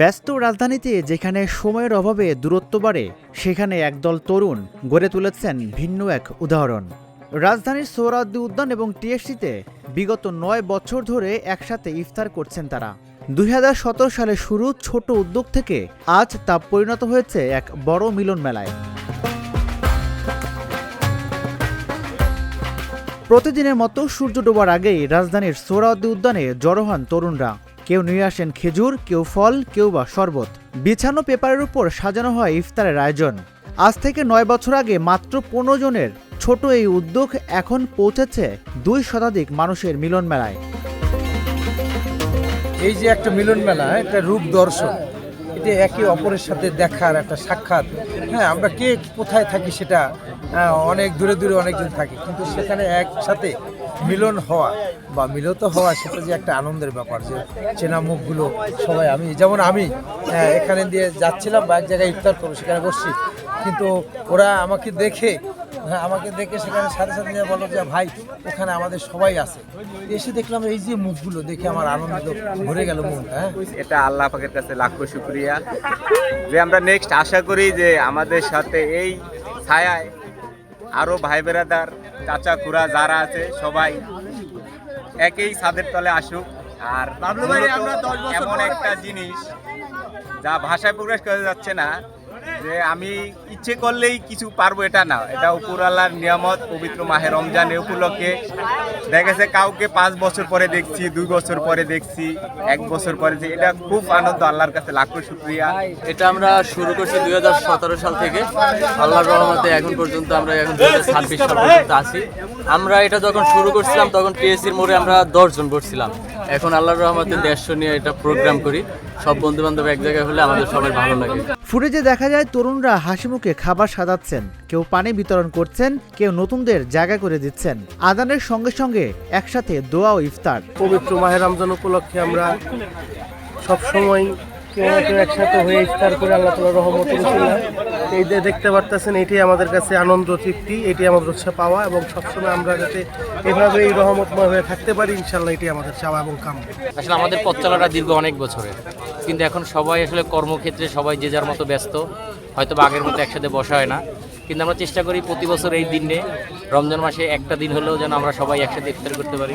ব্যস্ত রাজধানীতে যেখানে সময়ের অভাবে দূরত্ব বাড়ে, সেখানে একদল তরুণ গড়ে তুলেছেন ভিন্ন এক উদাহরণ। রাজধানীর সোহরাওয়ার্দী উদ্যান এবং টিএসসিতে বিগত ৯ বছর ধরে একসাথে ইফতার করছেন তারা। ২০১৭ সালে শুরু ছোট উদ্যোগ থেকে আজ তা পরিণত হয়েছে এক বড় মিলন মেলায়। প্রতিদিনের মতো সূর্য ডোবার আগেই রাজধানীর সোহরাওয়ার্দী উদ্যানে জড়ো হন তরুণরা। কেউ নিয়ে আসেন খেজুর, কেউ ফল, কেউ বা শরবত। বিছানো পেপারের উপর সাজানো হয় ইফতারের আয়োজন। আজ থেকে ৯ বছর আগে মাত্র ১৫ জনের ছোট এই উদ্যোগ এখন পৌঁছেছে ২ শতাধিক মানুষের মিলন মেলায়। এই যে একটা মিলন মেলা, একটা রূপ দর্শন, এটা একে অপরের সাথে দেখার একটা সাক্ষাৎ। হ্যাঁ, আমরা কে কোথায় থাকি সেটা অনেক দূরে দূরে অনেকজন থাকি, কিন্তু সেখানে একসাথে মিলন হওয়া বা মিলিত হওয়া, সেটা যে একটা আনন্দের ব্যাপার। যে চেনা মুখগুলো সবাই, আমি এখানে দিয়ে যাচ্ছিলাম বা এক জায়গায় ইফতার করবো, সেখানে বসছি, কিন্তু ওরা আমাকে দেখে সেখানে সাথে সাথে বলো যে ভাই ওখানে আমাদের সবাই আছে। এসে দেখলাম এই যে মুখগুলো দেখে আমার আনন্দ ভরে গেল মন। এটা আল্লাহ পাকের কাছে লাখো শুকরিয়া যে আমরা নেক্সট আশা করি যে আমাদের সাথে এই ছায়ায় আরো ভাই বেরাদার, চাচা খুড়া যারা আছে সবাই একই ছাদের তলে আসুক। আর এমন একটা জিনিস যা ভাষায় প্রকাশ করা যাচ্ছে না, যে আমি ইচ্ছে করলেই কিছু পারবো এটা না, এটা উপর আল্লাহর নিয়ামত। পবিত্র মাহে রমজান উপলক্ষে দেখেছে কাউকে 5 বছর পরে দেখছি, 2 বছর পরে দেখছি, 1 বছর পরে, যে এটা খুব আনন্দ। আল্লাহর কাছে লাখো শুকরিয়া। এটা আমরা শুরু করছি 2017 সাল থেকে। আল্লাহর রহমতে এখন পর্যন্ত আমরা 2026 সাল পর্যন্ত আছি। আমরা এটা যখন শুরু করছিলাম তখন টিএসসির মোড়ে আমরা 10 জন বসছিলাম। এখন আল্লাহর রহমতে 150 নিয়ে এটা প্রোগ্রাম করি। সব বন্ধু বান্ধব এক জায়গায় হলে আমাদের সবাই ভালো লাগে। ফুটেজে দেখা যায় তরুণরা হাসিমুখে খাবার সাজাচ্ছেন, কেউ পানি বিতরণ করছেন, কেউ নতুনদের জায়গা করে দিচ্ছেন। আজানের সঙ্গে সঙ্গে একসাথে দোয়া ও ইফতার। পবিত্র মাহে রমজান উপলক্ষে আমরা সবসময় কেউ না কেউ একসাথে হয়ে ইফতার করে আল্লাহ তাআলার রহমত পেয়েছিলাম। এই যে দেখতে পারতেছেন, এটাই আমাদের কাছে আনন্দ, তৃপ্তি, এটাই আমাদের হচ্ছে পাওয়া, এবং সবসময় আমরা যাতে এভাবে এই রহমতময় হয়ে থাকতে পারি, ইনশাআল্লাহ এটাই আমাদের চাওয়া এবং কাম্য। আসলে আমাদের পথ চলাটা দীর্ঘ অনেক বছরের, কিন্তু এখন সবাই আসলে কর্মক্ষেত্রে সবাই যে যার মতো ব্যস্ত, হয়তো বা আগের মতো একসাথে বসা হয় না। কিন্তু আমরা চেষ্টা করি প্রতি বছর এই দিনে, রমজান মাসে একটা দিন হলেও যেন আমরা সবাই একসাথে ইফতার করতে পারি।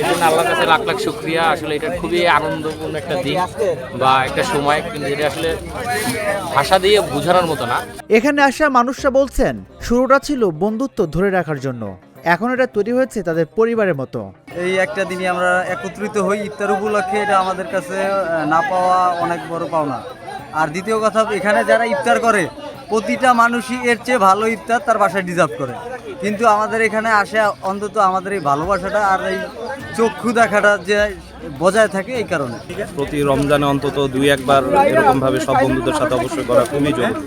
এই জন্য আল্লাহর কাছে লাখ লাখ শুকরিয়া। আসলে এটা খুবই আনন্দপূর্ণ একটা দিন বা একটা সময়, কিন্তু এটা আসলে ভাষা দিয়ে বোঝানোর মতো না। এখানে আসা মানুষরা বলছেন শুরুটা ছিল বন্ধুত্ব ধরে রাখার জন্য, এখন এটা তৈরি হয়েছে তাদের পরিবারের মতো। এই একটা দিনে আমরা একত্রিত হই ইফতার উপলক্ষে, এটা আমাদের কাছে না পাওয়া অনেক বড় পাওনা। আর দ্বিতীয় কথা, এখানে যারা ইফতার করে প্রতিটা মানুষই এর চেয়ে ভালো ইফতার তার বাসায় ডিজার্ভ করে, কিন্তু আমাদের এখানে আসে অন্তত আমাদের এই ভালোবাসাটা আর এই চক্ষু দেখাটা যে বজায় থাকে, এই কারণে। প্রতি রমজানে অন্তত 2-1 বার এরকম ভাবে সব বন্ধুদের সাথে অবশ্যই করা খুবই জরুরি।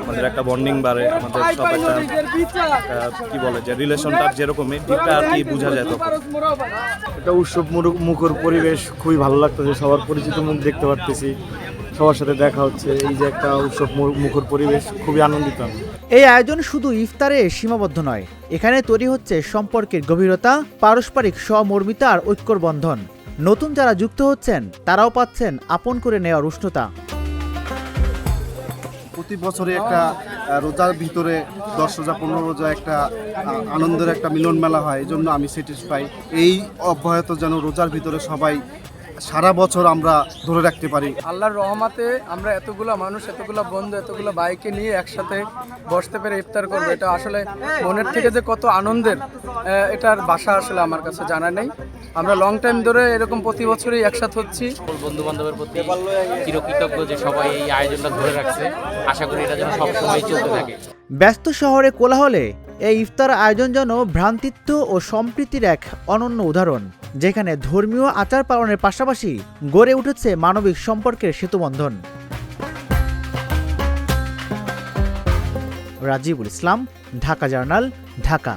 আমাদের একটা বন্ডিং বাড়ে, আমাদের সব একটা কি বলে যে রিলেশনটা যেরকমই ঠিকটা আর কি বোঝা যায় তখন। একটা উৎসব মুখর পরিবেশ, খুবই ভালো লাগতেছে। সবার পরিচিত মুখ দেখতে পারতেছি, সবার সাথে দেখা হচ্ছে। এই যে একটা উৎসব মুখর পরিবেশ, খুবই আনন্দিত আমি। এই আয়োজন শুধু ইফতারে সীমাবদ্ধ নয়, এখানে তৈরি হচ্ছে সম্পর্কের গভীরতা, পারস্পরিক সহমর্মিতা আর ঐক্যর বন্ধন। নতুন যারা যুক্ত হচ্ছেন তারাও পাচ্ছেন আপন করে নেওয়ার উষ্ণতা। প্রতি বছরে একটা রোজার ভিতরে 10 রোজা 15 রোজা একটা আনন্দের একটা মিলন মেলা হয়, এই জন্য আমি স্যাটিসফাই। এই অব্যাহত যেন রোজার ভিতরে সবাই সারা বছর আমরা ধরে রাখতে পারি। আল্লাহর রহমতে আমরা এতগুলো মানুষ, এতগুলো বন্ধু, এতগুলো বাইকে নিয়ে একসাথে বসতে পেরে ইফতার করবো, এটা আসলে মনের থেকে যে কত আনন্দের, এটার ভাষা আসলে আমার কাছে জানা নেই। আমরা লং টাইম ধরে এরকম প্রতি বছরই একসাথে হচ্ছি। বন্ধু বান্ধবের প্রতি চিরকৃতজ্ঞ যে সবাই এই আয়োজনটা ধরে রাখছে। আশা করি এটা যেন সবসময় চলতে থাকে। ব্যস্ত শহরে কোলাহলে এই ইফতার আয়োজন যেন ভ্রাতৃত্ব ও সম্প্রীতির এক অনন্য উদাহরণ, যেখানে ধর্মীয় আচার পালনের পাশাপাশি গড়ে উঠেছে মানবিক সম্পর্কের সেতুবন্ধন। রাজিবুল ইসলাম, ঢাকা জার্নাল, ঢাকা।